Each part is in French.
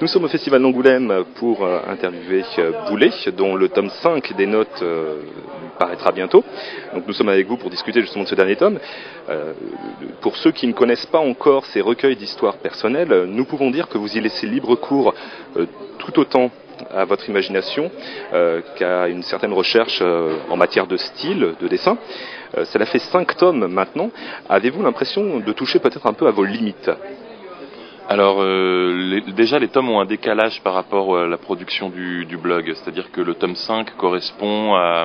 Nous sommes au Festival d'Angoulême pour interviewer Boulet, dont le tome 5 des notes paraîtra bientôt. Donc nous sommes avec vous pour discuter justement de ce dernier tome. Pour ceux qui ne connaissent pas encore ces recueils d'histoires personnelles, nous pouvons dire que vous y laissez libre cours tout autant à votre imagination qu'à une certaine recherche en matière de style, de dessin. Cela fait 5 tomes maintenant. Avez-vous l'impression de toucher peut-être un peu à vos limites ? Alors déjà les tomes ont un décalage par rapport à la production du blog, c'est-à-dire que le tome 5 correspond à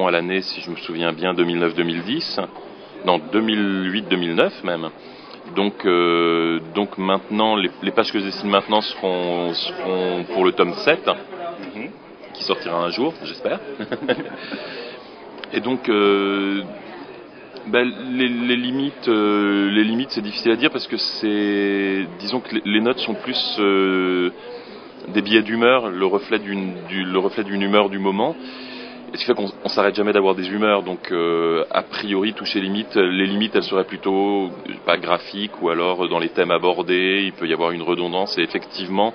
l'année, si je me souviens bien, 2009-2010, non 2008-2009 même. Donc maintenant les pages que je dessine maintenant seront pour le tome 7, qui sortira un jour, j'espère. Et donc les limites, c'est difficile à dire parce que disons que les notes sont plus des billets d'humeur, le reflet d'une humeur du moment. Et ce qui fait qu'on s'arrête jamais d'avoir des humeurs. Donc a priori toucher les limites elles seraient plutôt pas graphiques ou alors dans les thèmes abordés. Il peut y avoir une redondance et effectivement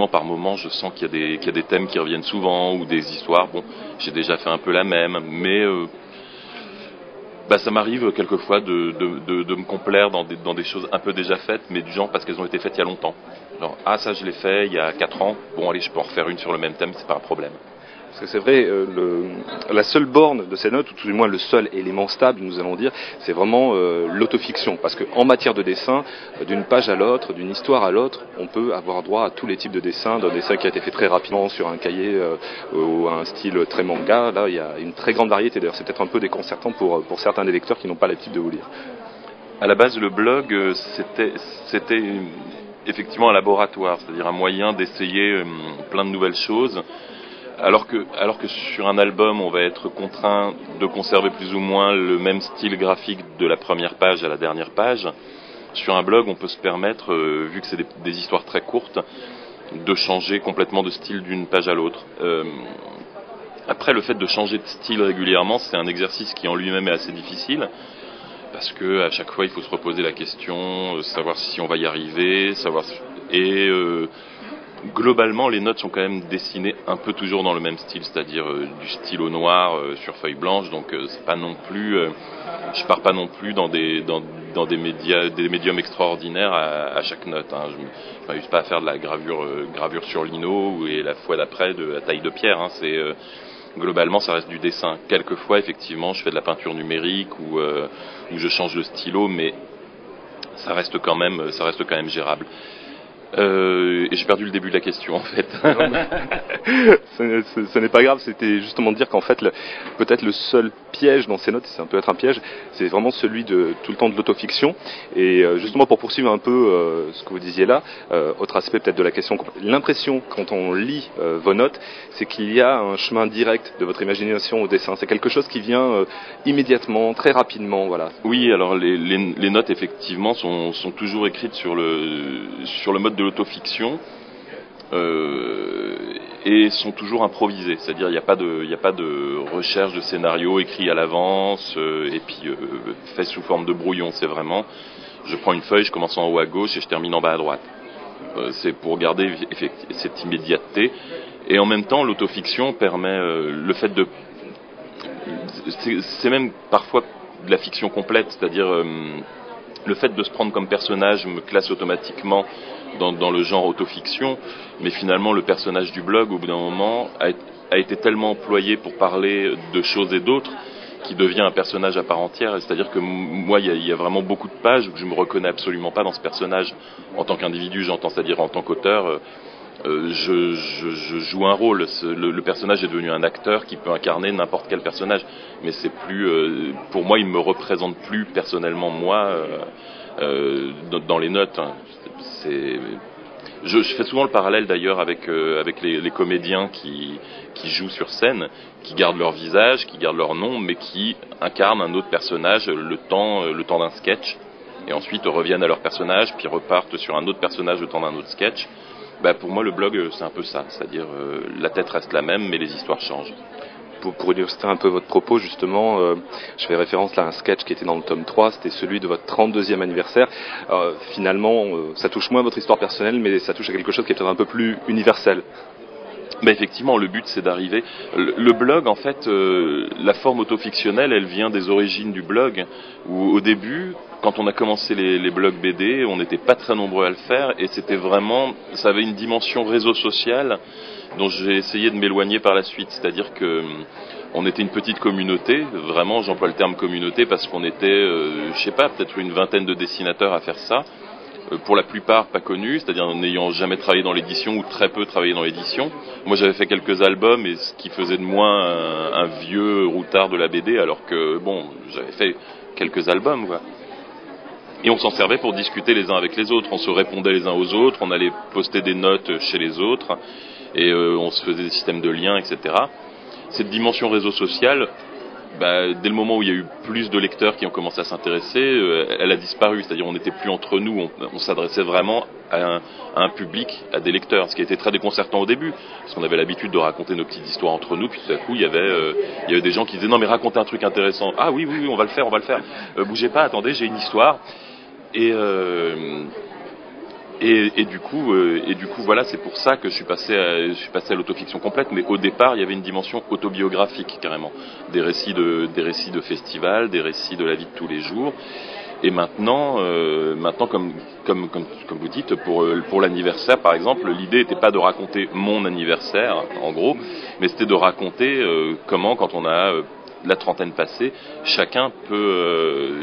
par moment je sens qu'il y a des thèmes qui reviennent souvent ou des histoires. Bon, j'ai déjà fait un peu la même, mais ça m'arrive quelquefois de me complaire dans des choses un peu déjà faites, mais du genre parce qu'elles ont été faites il y a longtemps. Genre, ça je l'ai fait il y a 4 ans, bon allez, je peux en refaire une sur le même thème, c'est pas un problème. Parce que c'est vrai, la seule borne de ces notes, ou tout du moins le seul élément stable, nous allons dire, c'est vraiment l'autofiction. Parce qu'en matière de dessin, d'une page à l'autre, d'une histoire à l'autre, on peut avoir droit à tous les types de dessins, d'un dessin qui a été fait très rapidement sur un cahier ou un style très manga. Là, il y a une très grande variété. D'ailleurs, c'est peut-être un peu déconcertant pour certains des lecteurs qui n'ont pas l'habitude de vous lire. À la base, le blog, c'était effectivement un laboratoire, c'est-à-dire un moyen d'essayer plein de nouvelles choses. Alors que sur un album, on va être contraint de conserver plus ou moins le même style graphique de la première page à la dernière page, sur un blog, on peut se permettre, vu que c'est des histoires très courtes, de changer complètement de style d'une page à l'autre. Après, le fait de changer de style régulièrement, c'est un exercice qui en lui-même est assez difficile, parce que à chaque fois, il faut se reposer la question, savoir si on va y arriver, globalement, les notes sont quand même dessinées un peu toujours dans le même style, c'est-à-dire du stylo noir sur feuille blanche. Donc c'est pas non plus, je pars pas non plus dans des médiums extraordinaires à chaque note. Je m'amuse pas à faire de la gravure sur lino et la fois d'après de la taille de pierre. Globalement, ça reste du dessin. Quelquefois, effectivement, je fais de la peinture numérique ou je change de stylo, mais ça reste quand même gérable. Et j'ai perdu le début de la question en fait. Ce n'est pas grave, c'était justement de dire qu'en fait peut-être le seul piège dans ces notes, ça peut être un piège, c'est vraiment celui de tout le temps de l'autofiction. Et justement pour poursuivre un peu ce que vous disiez là, autre aspect peut-être de la question, l'impression quand on lit vos notes, c'est qu'il y a un chemin direct de votre imagination au dessin. C'est quelque chose qui vient immédiatement, très rapidement, voilà. Oui, alors les notes effectivement sont toujours écrites sur le mode de l'autofiction et sont toujours improvisées, c'est-à-dire il n'y a pas de recherche de scénario écrit à l'avance et puis fait sous forme de brouillon. C'est vraiment, je prends une feuille, je commence en haut à gauche et je termine en bas à droite. C'est pour garder cette immédiateté, et en même temps l'autofiction permet le fait de, c'est même parfois de la fiction complète, c'est-à-dire le fait de se prendre comme personnage me classe automatiquement dans le genre autofiction, mais finalement le personnage du blog au bout d'un moment a été tellement employé pour parler de choses et d'autres qu'il devient un personnage à part entière. C'est-à-dire que moi il y a vraiment beaucoup de pages où je me reconnais absolument pas dans ce personnage en tant qu'individu, j'entends, c'est-à-dire en tant qu'auteur. Je joue un rôle. Le personnage est devenu un acteur qui peut incarner n'importe quel personnage, mais c'est plus, pour moi, il me représente plus personnellement moi dans les notes. Je fais souvent le parallèle d'ailleurs avec les comédiens qui jouent sur scène, qui gardent leur visage, qui gardent leur nom, mais qui incarnent un autre personnage le temps d'un sketch, et ensuite reviennent à leur personnage, puis repartent sur un autre personnage le temps d'un autre sketch. Pour moi, le blog, c'est un peu ça, c'est-à-dire la tête reste la même, mais les histoires changent. pour illustrer un peu votre propos, justement, je fais référence là à un sketch qui était dans le tome 3, c'était celui de votre 32e anniversaire. Finalement, ça touche moins à votre histoire personnelle, mais ça touche à quelque chose qui est peut-être un peu plus universel. Mais effectivement, le but c'est d'arriver. Le blog, en fait, la forme autofictionnelle, elle vient des origines du blog. Où au début, quand on a commencé les blogs BD, on n'était pas très nombreux à le faire, et c'était vraiment, ça avait une dimension réseau social dont j'ai essayé de m'éloigner par la suite. C'est-à-dire que on était une petite communauté, vraiment, j'emploie le terme communauté parce qu'on était, je sais pas, peut-être une vingtaine de dessinateurs à faire ça. Pour la plupart pas connus, c'est-à-dire n'ayant jamais travaillé dans l'édition ou très peu travaillé dans l'édition. Moi j'avais fait quelques albums, et ce qui faisait de moi un vieux routard de la BD, alors que bon, j'avais fait quelques albums, quoi. Et on s'en servait pour discuter les uns avec les autres, on se répondait les uns aux autres, on allait poster des notes chez les autres, et on se faisait des systèmes de liens, etc. Cette dimension réseau social, dès le moment où il y a eu plus de lecteurs qui ont commencé à s'intéresser, elle a disparu. C'est-à-dire on n'était plus entre nous, on s'adressait vraiment à un public, à des lecteurs, ce qui a été très déconcertant au début, parce qu'on avait l'habitude de raconter nos petites histoires entre nous, puis tout à coup il y avait des gens qui disaient non mais racontez un truc intéressant. Ah oui, on va le faire. Bougez pas, attendez, j'ai une histoire. Et du coup, voilà, c'est pour ça que je suis passé à l'autofiction complète. Mais au départ, il y avait une dimension autobiographique carrément, des récits de festivals, des récits de la vie de tous les jours. Et maintenant, comme vous dites, pour l'anniversaire par exemple, l'idée n'était pas de raconter mon anniversaire, en gros, mais c'était de raconter comment, quand on a la trentaine passée, chacun peut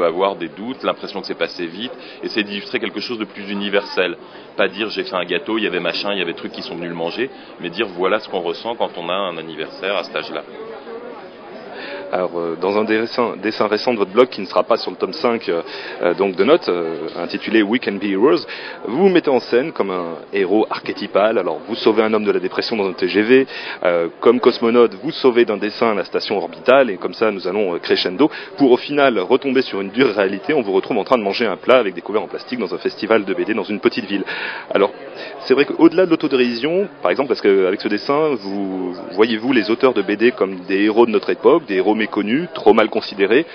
avoir des doutes, l'impression que c'est passé vite, essayer d'illustrer quelque chose de plus universel. Pas dire j'ai fait un gâteau, il y avait machin, il y avait trucs qui sont venus le manger, mais dire voilà ce qu'on ressent quand on a un anniversaire à cet âge-là. Alors, dans un dessin récent de votre blog qui ne sera pas sur le tome 5 donc de notes, intitulé We Can Be Heroes, vous vous mettez en scène comme un héros archétypal. Alors, vous sauvez un homme de la dépression dans un TGV, comme cosmonaute, vous sauvez d'un dessin la station orbitale, et comme ça, nous allons crescendo, pour au final retomber sur une dure réalité. On vous retrouve en train de manger un plat avec des couverts en plastique dans un festival de BD dans une petite ville. Alors, c'est vrai qu'au-delà de l'autodérision, par exemple, parce qu'avec ce dessin, voyez-vous les auteurs de BD comme des héros de notre époque, des héros méconnus, trop mal considérés,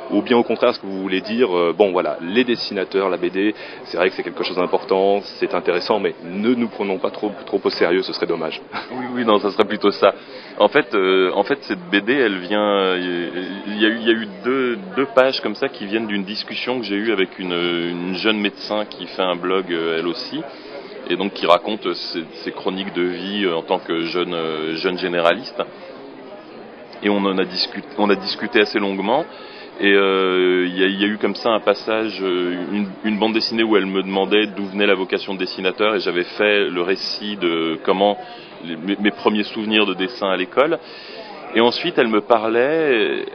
ou bien au contraire, ce que vous voulez dire, bon voilà, les dessinateurs, la BD, c'est vrai que c'est quelque chose d'important, c'est intéressant, mais ne nous prenons pas trop au sérieux, ce serait dommage. Oui, non, ça serait plutôt ça. En fait, cette BD, elle vient, il y a eu deux pages comme ça qui viennent d'une discussion que j'ai eue avec une jeune médecin qui fait un blog, elle aussi, et donc qui raconte ses chroniques de vie en tant que jeune généraliste. Et on a discuté assez longuement, et il y a eu comme ça un passage, une bande dessinée où elle me demandait d'où venait la vocation de dessinateur, et j'avais fait le récit de comment mes premiers souvenirs de dessin à l'école. Et ensuite elle me parlait,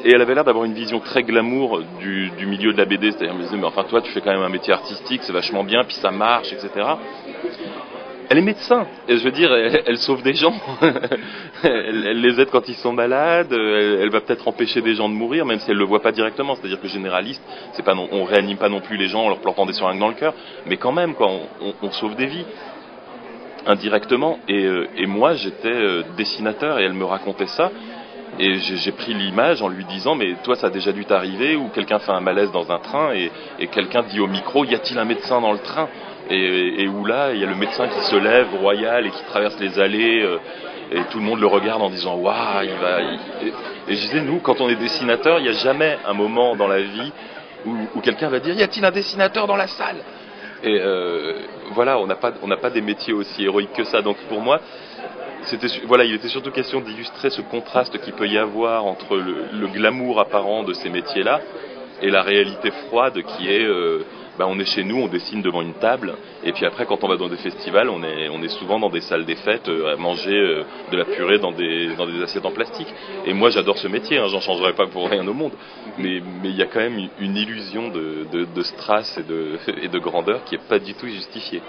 et elle avait l'air d'avoir une vision très glamour du milieu de la BD, c'est-à-dire elle me disait mais enfin toi tu fais quand même un métier artistique, c'est vachement bien, puis ça marche, etc. Elle est médecin, et je veux dire, elle sauve des gens, elle les aide quand ils sont malades, elle va peut-être empêcher des gens de mourir, même si elle le voit pas directement. C'est-à-dire que généraliste, on réanime pas non plus les gens en leur plantant des seringues dans le cœur, mais quand même, quoi, on sauve des vies indirectement. Et moi, j'étais dessinateur, et elle me racontait ça. Et j'ai pris l'image en lui disant mais toi ça a déjà dû t'arriver où quelqu'un fait un malaise dans un train et quelqu'un dit au micro y a-t-il un médecin dans le train, et où là il y a le médecin qui se lève royal et qui traverse les allées, et tout le monde le regarde en disant waouh et je disais nous quand on est dessinateur il n'y a jamais un moment dans la vie où quelqu'un va dire y a-t-il un dessinateur dans la salle, et voilà, on n'a pas des métiers aussi héroïques que ça. Donc pour moi il était surtout question d'illustrer ce contraste qu'il peut y avoir entre le glamour apparent de ces métiers-là et la réalité froide qui est, on est chez nous, on dessine devant une table, et puis après quand on va dans des festivals, on est souvent dans des salles des fêtes à manger de la purée dans des assiettes en plastique. Et moi j'adore ce métier, j'en changerais pas pour rien au monde, mais il y a quand même une illusion de strass et de grandeur qui est pas du tout justifiée.